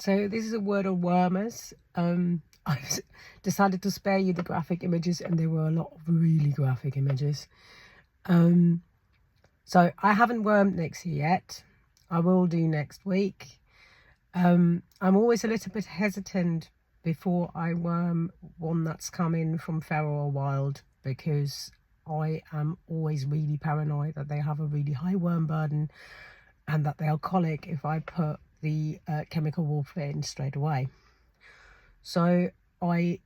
So this is a word on wormers. I've decided to spare you the graphic images, and there were a lot of really graphic images. So I haven't wormed Nixie yet. I will do next week. I'm always a little bit hesitant before I worm one that's come in from feral or wild, because I am always really paranoid that they have a really high worm burden and that they'll colic if I put the chemical warfare in straight away. So I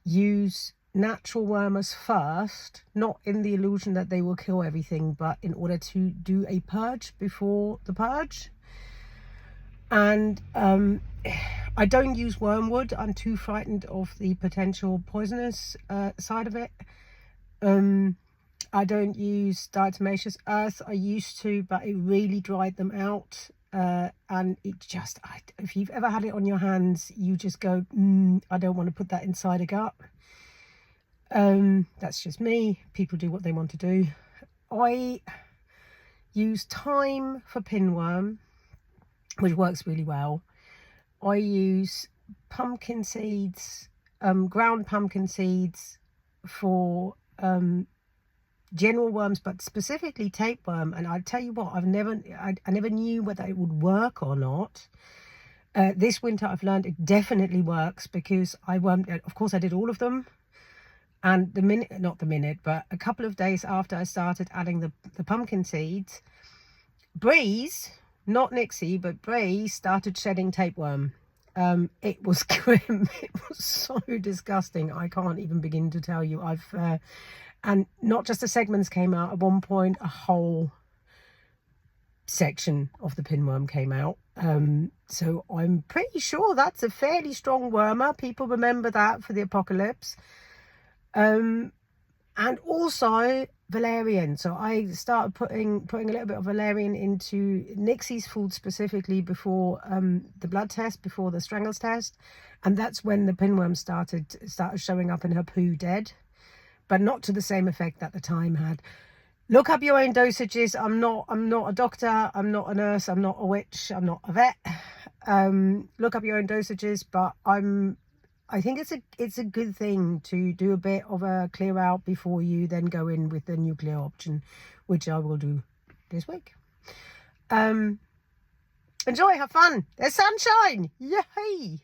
use natural wormers first, not in the illusion that they will kill everything, but in order to do a purge before the purge. And I don't use wormwood. I'm too frightened of the potential poisonous side of it. I don't use diatomaceous earth. I used to, but it really dried them out. And it just, if you've ever had it on your hands, you just go, I don't want to put that inside a gut. That's just me. People do what they want to do. I use thyme for pinworm, which works really well. I use pumpkin seeds, ground pumpkin seeds for general worms, but specifically tapeworm. And I tell you what, I never knew whether it would work or not. This winter I've learned it definitely works, because I wormed, of course I did all of them, and but a couple of days after I started adding the pumpkin seeds, Breeze, not Nixie, but Breeze started shedding tapeworm. It was grim. It was so disgusting. I can't even begin to tell you. And not just the segments came out. At one point, a whole section of the pinworm came out. So I'm pretty sure that's a fairly strong wormer. People remember that for the apocalypse. And also valerian. So I started putting a little bit of valerian into Nixie's food specifically before the blood test, before the strangles test, and that's when the pinworm started showing up in her poo dead, but not to the same effect that the thyme had. Look up your own dosages. I'm not a doctor, I'm not a nurse, I'm not a witch, I'm not a vet. Look up your own dosages, but I think it's a good thing to do a bit of a clear out before you then go in with the nuclear option, which I will do this week. Enjoy, have fun. There's sunshine. Yay!